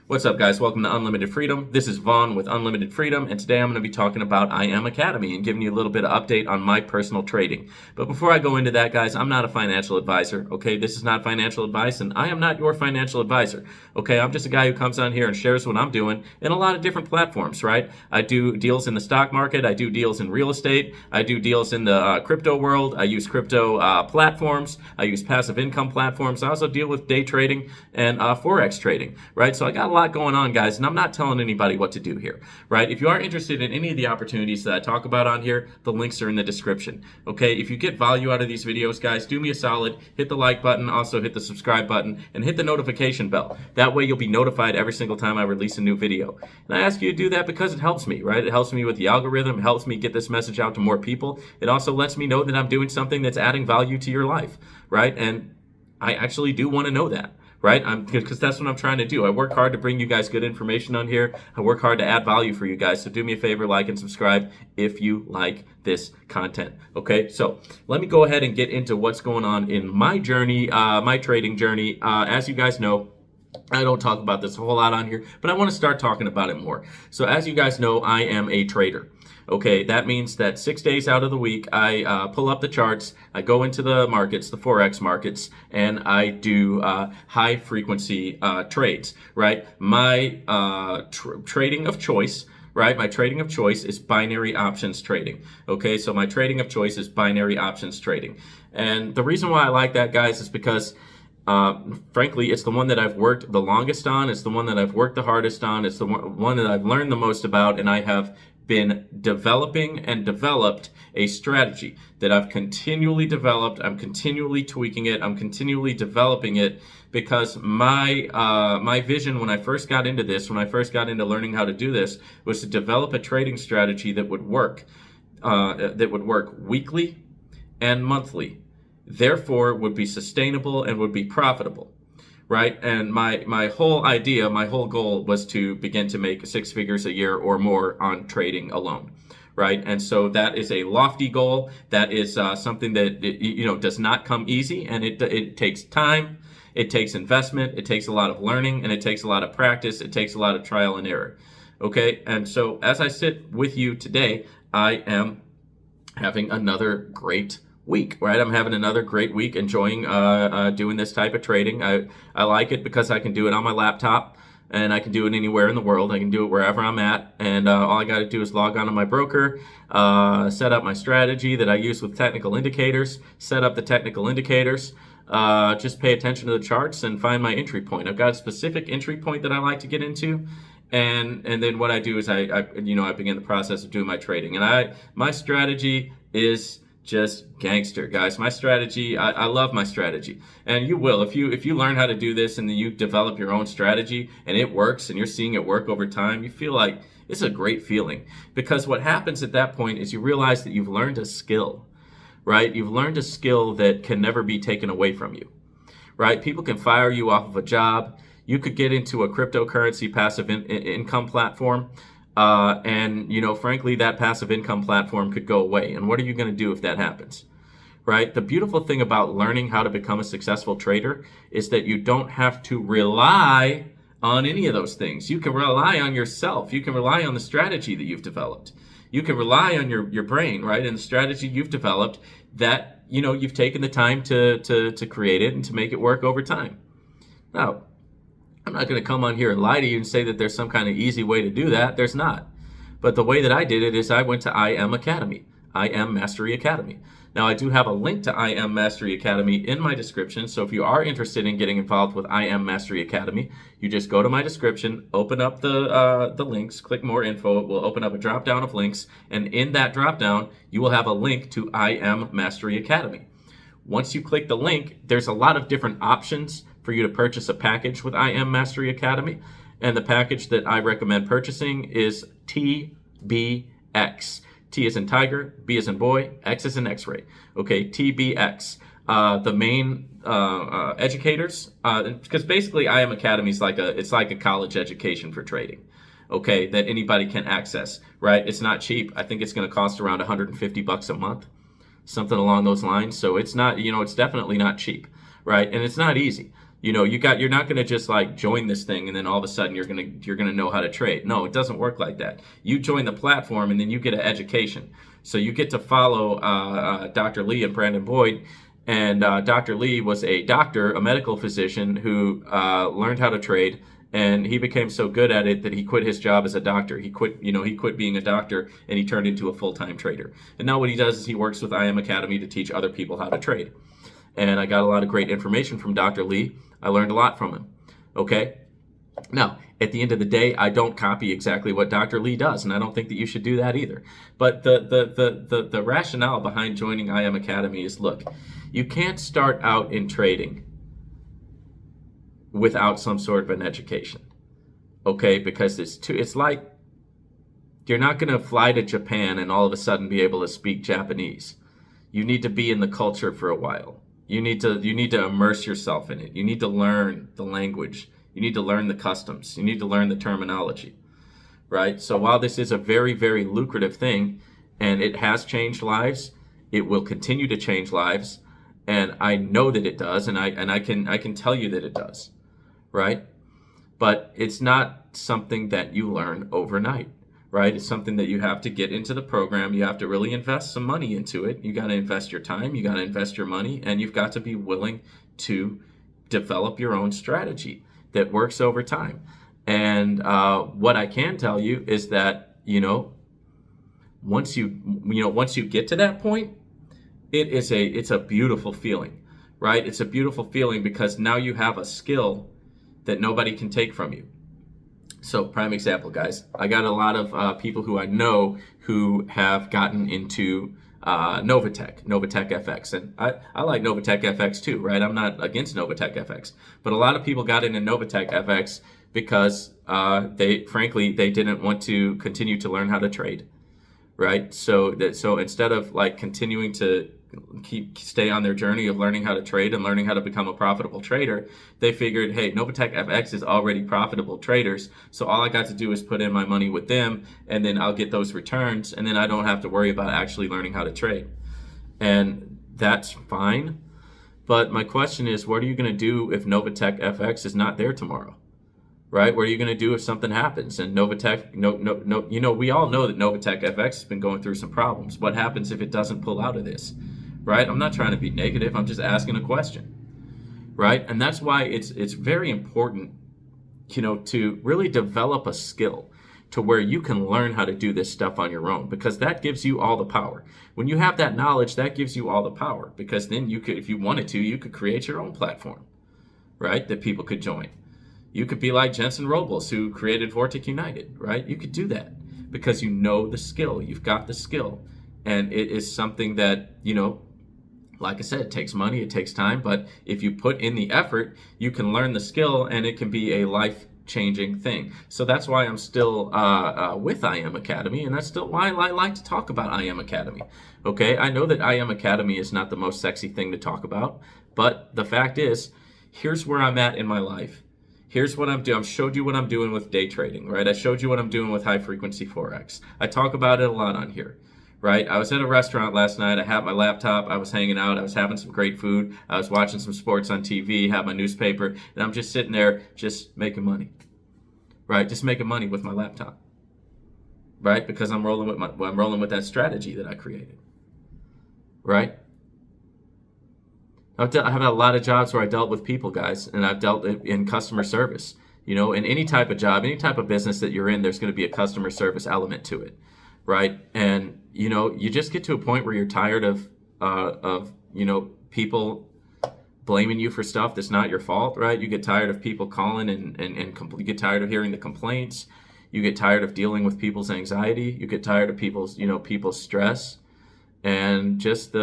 What's up, guys? Welcome to Unlimited Freedom. This is Vaughn with Unlimited Freedom, and today I'm going to be talking about I Am Academy and giving you a little bit of update on my personal trading. But before I go into that, guys, I'm not a financial advisor, okay? This is not financial advice, and I am not your financial advisor, okay? I'm just a guy who comes on here and shares what I'm doing in a lot of different platforms, right? I do deals in the stock market. I do deals in real estate. I do deals in the crypto world. I use crypto platforms. I use passive income platforms. I also deal with day trading and Forex trading, right? So I got a lot going on, guys, and I'm not telling anybody what to do here, right? If you are interested in any of the opportunities that I talk about on here, the links are in the description, okay? If you get value out of these videos, guys, do me a solid, hit the like button, also hit the subscribe button, and hit the notification bell. That way you'll be notified every single time I release a new video. And I ask you to do that because it helps me, right? It helps me with the algorithm, it helps me get this message out to more people. It also lets me know that I'm doing something that's adding value to your life, right? And I actually do want to know that, right? Because that's what I'm trying to do. I work hard to bring you guys good information on here. I work hard to add value for you guys. So do me a favor, like and subscribe if you like this content. Okay, so let me go ahead and get into what's going on in my journey, my trading journey. As you guys know, I don't talk about this a whole lot on here, but I want to start talking about it more. So as you guys know, I am a trader. Okay, that means that 6 days out of the week, I pull up the charts, I go into the markets, the Forex markets, and I do high frequency trades, right? My trading of choice, right? My trading of choice is binary options trading. Okay, so my trading of choice is binary options trading. And the reason why I like that, guys, is because frankly, it's the one that I've worked the longest on. It's the one that I've worked the hardest on. It's the one that I've learned the most about, and I have been developing and developed a strategy that I've continually developed. I'm continually tweaking it. I'm continually developing it because my vision when I first got into this, when I first got into learning how to do this, was to develop a trading strategy that would work weekly and monthly, therefore would be sustainable and would be profitable, right? And my whole idea, my whole goal was to begin to make 6 figures a year or more on trading alone, right? And so that is a lofty goal. That is something that does not come easy, and it takes time, it takes investment, it takes a lot of learning, and it takes a lot of practice. It takes a lot of trial and error. Okay, and so as I sit with you today, I am having another great week, right? I'm having another great week, enjoying doing this type of trading. I like it because I can do it on my laptop, and I can do it anywhere in the world. I can do it wherever I'm at, and all I got to do is log on to my broker, set up my strategy that I use with technical indicators, set up the technical indicators, just pay attention to the charts and find my entry point. I've got a specific entry point that I like to get into. And then what I do is I begin the process of doing my trading, and my strategy is just gangster, guys. My strategy, I love my strategy, and you will if you learn how to do this and then you develop your own strategy and it works and you're seeing it work over time. You feel like it's a great feeling, because what happens at that point is you realize that you've learned a skill, right? You've learned a skill that can never be taken away from you, right? People can fire you off of a job. You could get into a cryptocurrency passive income platform, and frankly, that passive income platform could go away. And what are you going to do if that happens, right? The beautiful thing about learning how to become a successful trader is that you don't have to rely on any of those things. You can rely on yourself. You can rely on the strategy that you've developed. You can rely on your brain, right? And the strategy you've developed that you've taken the time to create it and to make it work over time. Now, I'm not going to come on here and lie to you and say that there's some kind of easy way to do that. There's not. But the way that I did it is I went to I Am Academy, I Am Mastery Academy. Now, I do have a link to I Am Mastery Academy in my description. So if you are interested in getting involved with I Am Mastery Academy, you just go to my description, open up the links, click more info. It will open up a drop down of links. And in that drop down, you will have a link to I Am Mastery Academy. Once you click the link, there's a lot of different options for you to purchase a package with I Am Mastery Academy. And the package that I recommend purchasing is TBX. T is in tiger, B is in boy, X is in X-ray. Okay, TBX. The main educators, because basically I Am Academy is like a college education for trading. Okay, that anybody can access, right? It's not cheap. I think it's going to cost around $150 a month, something along those lines. So it's not, it's definitely not cheap, right? And it's not easy. you're not going to just like join this thing and then all of a sudden you're going to know how to trade. No, it doesn't work like that. You join the platform and then you get an education. So you get to follow Dr. Lee and Brandon Boyd. And Dr. Lee was a doctor, a medical physician who learned how to trade, and he became so good at it that he quit his job as a doctor. He quit being a doctor and he turned into a full-time trader. And now what he does is he works with I Am Academy to teach other people how to trade. And I got a lot of great information from Dr. Lee. I learned a lot from him. Okay? Now, at the end of the day, I don't copy exactly what Dr. Lee does, and I don't think that you should do that either. But the rationale behind joining I Am Academy is, look, you can't start out in trading without some sort of an education. Okay? Because it's like you're not going to fly to Japan and all of a sudden be able to speak Japanese. You need to be in the culture for a while. You need to immerse yourself in it. You need to learn the language. You need to learn the customs. You need to learn the terminology, right? So while this is a very, very lucrative thing, and it has changed lives, it will continue to change lives, and I know that it does, and I can tell you that it does, right? But it's not something that you learn overnight, right? It's something that you have to get into the program. You have to really invest some money into it. You got to invest your time. You got to invest your money, and you've got to be willing to develop your own strategy that works over time. And what I can tell you is that, once you get to that point, it's a beautiful feeling, right? It's a beautiful feeling because now you have a skill that nobody can take from you. So prime example, guys, I got a lot of people who I know who have gotten into Novatech FX. And I like Novatech FX too, right? I'm not against Novatech FX. But a lot of people got into Novatech FX because they didn't want to continue to learn how to trade, right? So instead of like continuing to stay on their journey of learning how to trade and learning how to become a profitable trader, they figured, hey, Novatech FX is already profitable traders, so all I got to do is put in my money with them, and then I'll get those returns, and then I don't have to worry about actually learning how to trade. And that's fine, but my question is, what are you going to do if Novatech FX is not there tomorrow? Right? What are you going to do if something happens? And Novatech, we all know that Novatech FX has been going through some problems. What happens if it doesn't pull out of this? Right? I'm not trying to be negative. I'm just asking a question. Right? And that's why it's very important, to really develop a skill to where you can learn how to do this stuff on your own, because that gives you all the power. When you have that knowledge, that gives you all the power, because then you could, if you wanted to, you could create your own platform, right? That people could join. You could be like Jensen Robles, who created Vortic United, right? You could do that because you know the skill. You've got the skill. And it is something that, like I said, it takes money, it takes time. But if you put in the effort, you can learn the skill, and it can be a life-changing thing. So that's why I'm still with I Am Academy, and that's still why I like to talk about I Am Academy. Okay, I know that I Am Academy is not the most sexy thing to talk about, but the fact is, here's where I'm at in my life. Here's what I'm doing. I showed you what I'm doing with day trading, right? I showed you what I'm doing with high frequency Forex. I talk about it a lot on here, right? I was at a restaurant last night. I had my laptop. I was hanging out. I was having some great food. I was watching some sports on TV, had my newspaper, and I'm just sitting there just making money, right? Just making money with my laptop, right? Because I'm rolling with that strategy that I created, right? I've had a lot of jobs where I dealt with people, guys, and I've dealt in customer service. In any type of job, any type of business that you're in, there's going to be a customer service element to it, right? And, you just get to a point where you're tired of people blaming you for stuff that's not your fault, right? You get tired of people calling and you get tired of hearing the complaints. You get tired of dealing with people's anxiety. You get tired of people's stress, and just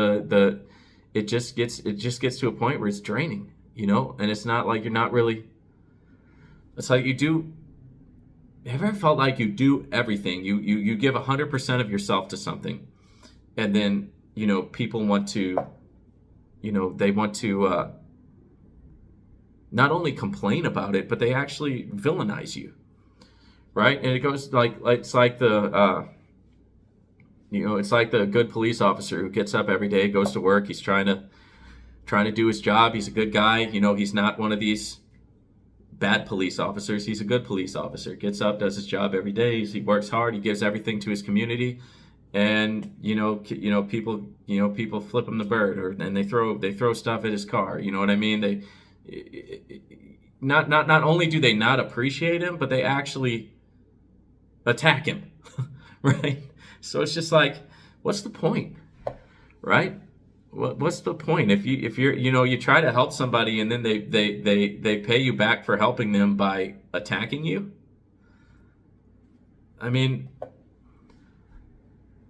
it just gets to a point where it's draining, and it's not like you're not really, it's like you do, have you ever felt like you do everything, you give 100% of yourself to something, and then, people want to, they want to not only complain about it, but they actually villainize you, right? And it goes it's like the, it's like the good police officer who gets up every day, goes to work. He's trying to trying to do his job. He's a good guy. You know, he's not one of these bad police officers. He's a good police officer. Gets up, does his job every day. He works hard. He gives everything to his community. And people flip him the bird, and they throw stuff at his car. You know what I mean? They not only do they not appreciate him, but they actually attack him, right? So it's just like, what's the point, right? What's the point if you're you try to help somebody and then they pay you back for helping them by attacking you? I mean,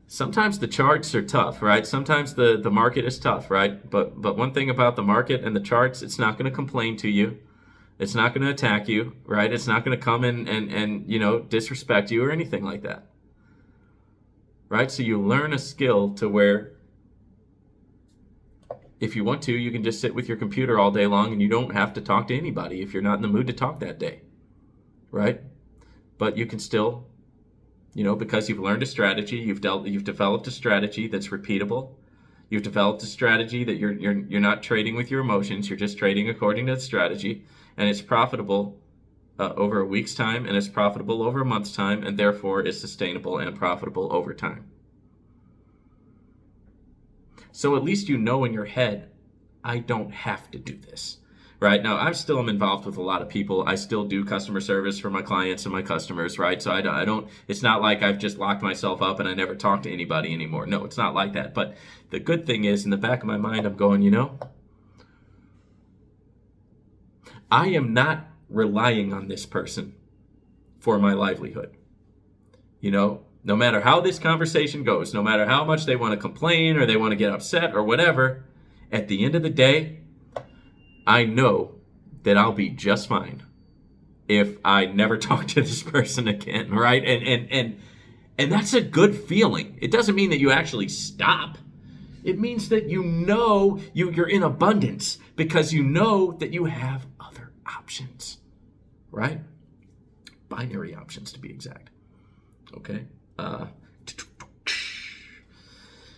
sometimes the charts are tough, right? Sometimes the market is tough, right? But one thing about the market and the charts, it's not going to complain to you. It's not going to attack you, right? It's not going to come in and disrespect you or anything like that, right? So you learn a skill to where if you want to, you can just sit with your computer all day long and you don't have to talk to anybody if you're not in the mood to talk that day, right? But you can still, because you've learned a strategy, you've developed a strategy that's repeatable. You've developed a strategy that you're not trading with your emotions. You're just trading according to the strategy, and it's profitable over a week's time, and it's profitable over a month's time, and therefore is sustainable and profitable over time. So at least in your head, I don't have to do this. Right now, I still am involved with a lot of people. I still do customer service for my clients and my customers, right? So I don't, it's not like I've just locked myself up and I never talk to anybody anymore. No, it's not like that. But the good thing is, in the back of my mind, I'm going, I am not relying on this person for my livelihood. No matter how this conversation goes, no matter how much they want to complain or they want to get upset or whatever, at the end of the day, I know that I'll be just fine if I never talk to this person again, right? And that's a good feeling. It doesn't mean that you actually stop. It means that you're in abundance because you know that you have other options, right? Binary options, to be exact. Okay.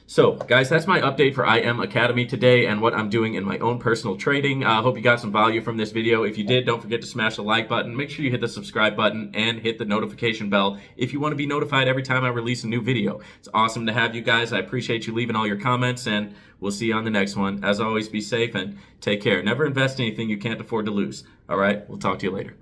So, guys, that's my update for Academy today and what I'm doing in my own personal trading. I hope you got some value from this video. If you did, don't forget to smash the like button. Make sure you hit the subscribe button and hit the notification bell if you want to be notified every time I release a new video. It's awesome to have you guys. I appreciate you leaving all your comments, and we'll see you on the next one. As always, be safe and take care. Never invest anything you can't afford to lose. All right? We'll talk to you later.